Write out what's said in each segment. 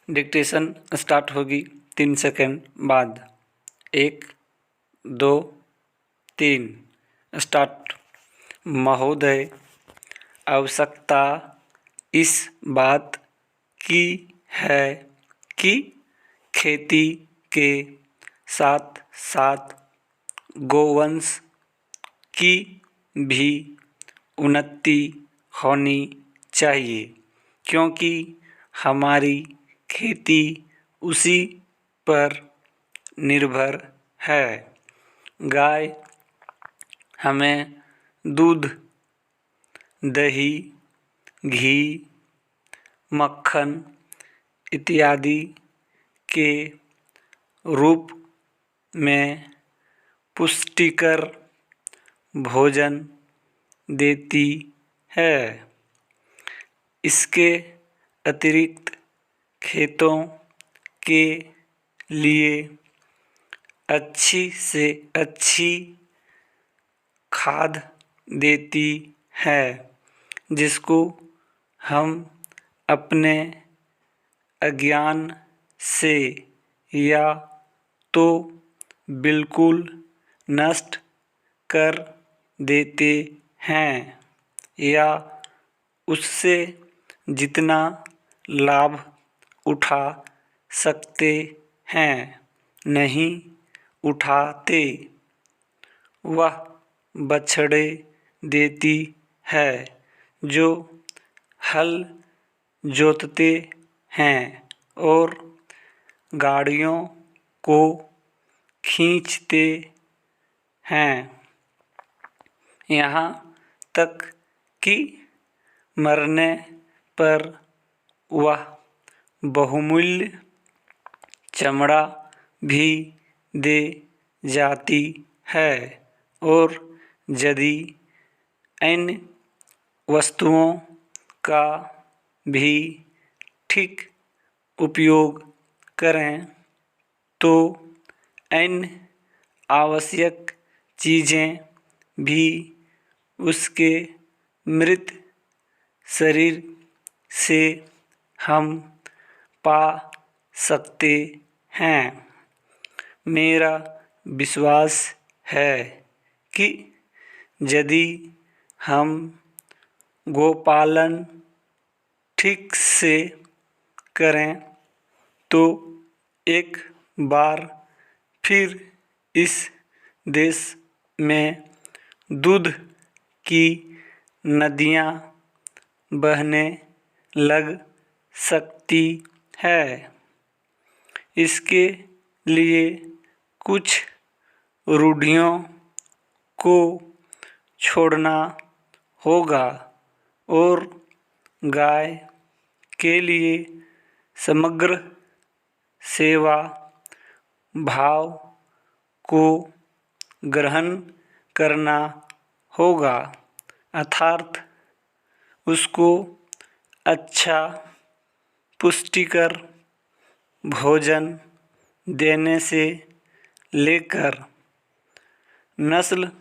Dictation start होगी 3 second बाद। 1 2 3 start. महोदय, आवश्यकता इस बात की है कि खेती के साथ साथ गोवंश की भी उन्नति होनी चाहिए, क्योंकि हमारी खेती उसी पर निर्भर है। गाय हमें दूध, दही, घी, मक्खन इत्यादि के रूप में पुष्टिकर भोजन देती है। इसके अतिरिक्त खेतों के लिए अच्छी से अच्छी खाद देती है, जिसको हम अपने अज्ञान से या तो बिल्कुल नष्ट कर देते हैं या उससे जितना लाभ उठा सकते हैं नहीं उठाते। वह बछड़े देती है जो हल जोतते हैं और गाड़ियों को खींचते हैं, यहाँ तक कि मरने पर वह बहुमूल्य चमड़ा भी दे जाती है। और यदि अन्य वस्तुओं का भी ठीक उपयोग करें तो अन्य आवश्यक चीज़ें भी उसके मृत शरीर से हम पा सकते हैं। मेरा विश्वास है कि यदि हम गोपालन ठीक से करें तो एक बार फिर इस देश में दूध की नदियाँ बहने लग सकती है। इसके लिए कुछ रूढ़ियों को छोड़ना होगा और गाय के लिए समग्र सेवा भाव को ग्रहण करना होगा, अर्थात उसको अच्छा पुष्टिकर भोजन देने से लेकर नस्ल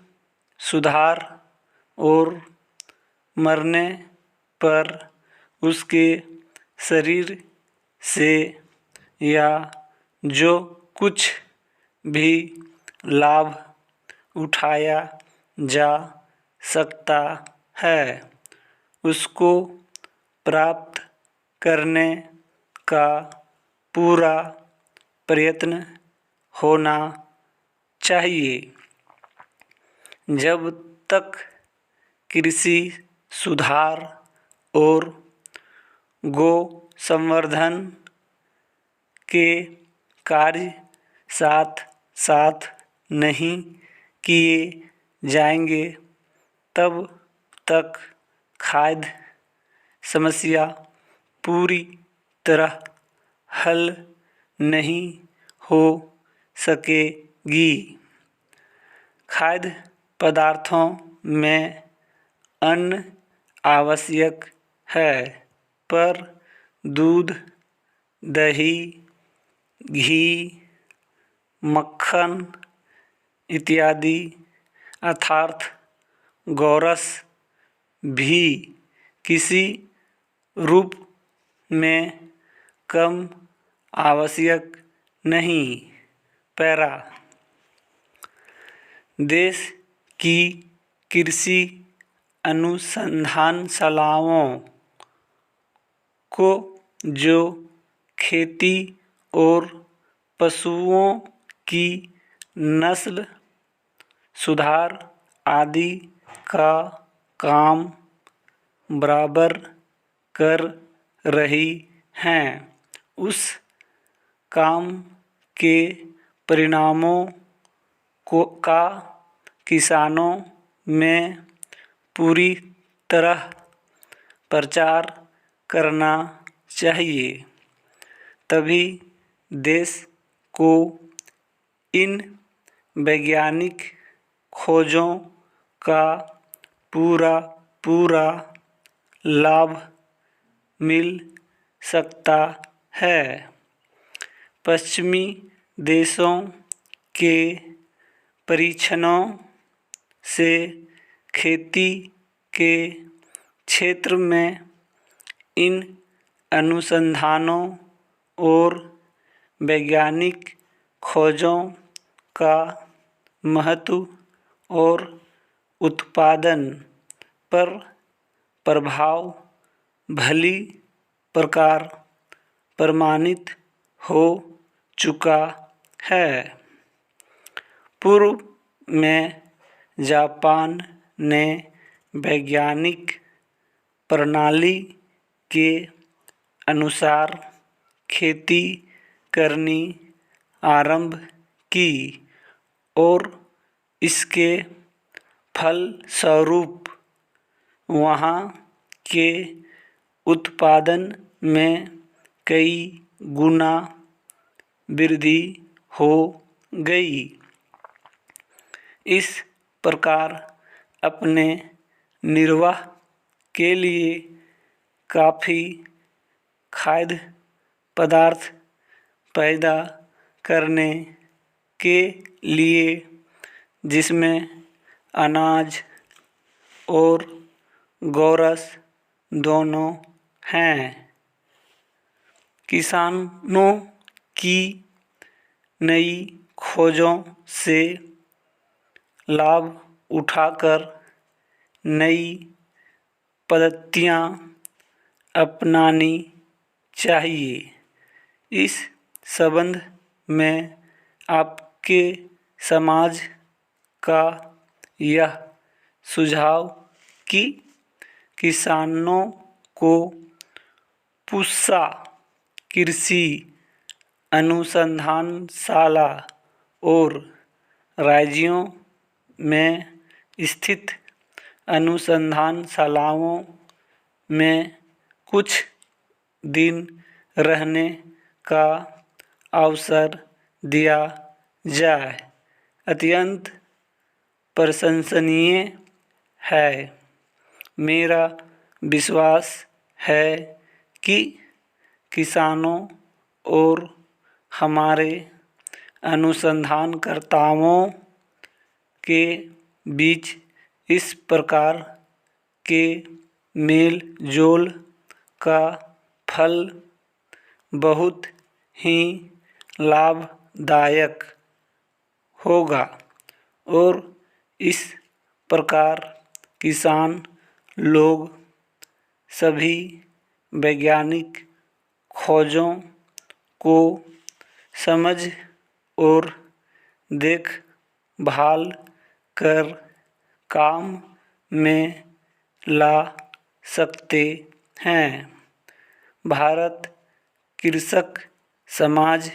सुधार और मरने पर उसके शरीर से या जो कुछ भी लाभ उठाया जा सकता है उसको प्राप्त करने का पूरा प्रयत्न होना चाहिए। जब तक कृषि सुधार और गो संवर्धन के कार्य साथ साथ नहीं किए जाएंगे तब तक खाद्य समस्या पूरी तरह हल नहीं हो सकेगी। खाद्य पदार्थों में अन्न आवश्यक है, पर दूध, दही, घी, मक्खन इत्यादि अर्थात गोरस भी किसी रूप में कम आवश्यक नहीं। पैरा। देश की कृषि अनुसंधानशालाओं को जो खेती और पशुओं की नस्ल सुधार आदि का काम बराबर कर रही हैं, उस काम के परिणामों का किसानों में पूरी तरह प्रचार करना चाहिए। तभी देश को इन वैज्ञानिक खोजों का पूरा लाभ मिल सकता है। पश्चिमी देशों के परीक्षणों से खेती के क्षेत्र में इन अनुसंधानों और वैज्ञानिक खोजों का महत्व और उत्पादन पर प्रभाव भली प्रकार प्रमाणित हो चुका है। पूर्व में जापान ने वैज्ञानिक प्रणाली के अनुसार खेती करनी आरंभ की और इसके फलस्वरूप वहाँ के उत्पादन में कई गुना वृद्धि हो गई। इस प्रकार अपने निर्वाह के लिए काफ़ी खाद्य पदार्थ पैदा करने के लिए, जिसमें अनाज और गोरस दोनों हैं, किसानों की नई खोजों से लाभ उठाकर नई पद्धतियाँ अपनानी चाहिए। इस संबंध में आपके समाज का यह सुझाव कि किसानों को पूसा कृषि अनुसंधानशाला और राज्यों में स्थित अनुसंधानशालाओं में कुछ दिन रहने का अवसर दिया जाए, अत्यंत प्रशंसनीय है। मेरा विश्वास है कि किसानों और हमारे अनुसंधानकर्ताओं के बीच इस प्रकार के मेल जोल का फल बहुत ही लाभदायक होगा और इस प्रकार किसान लोग सभी वैज्ञानिक खोजों को समझ और देखभाल कर काम में ला सकते हैं। भारत कृषक समाज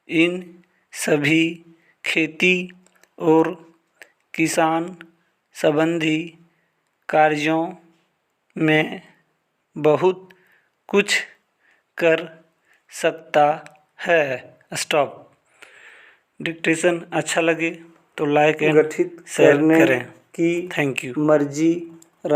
इन सभी खेती और किसान संबंधी कार्यों में बहुत कुछ कर सकता है। स्टॉप। डिक्टेशन अच्छा लगे तो लाइक एंड गठित शेयर करने करें। की थैंक यू। मर्जी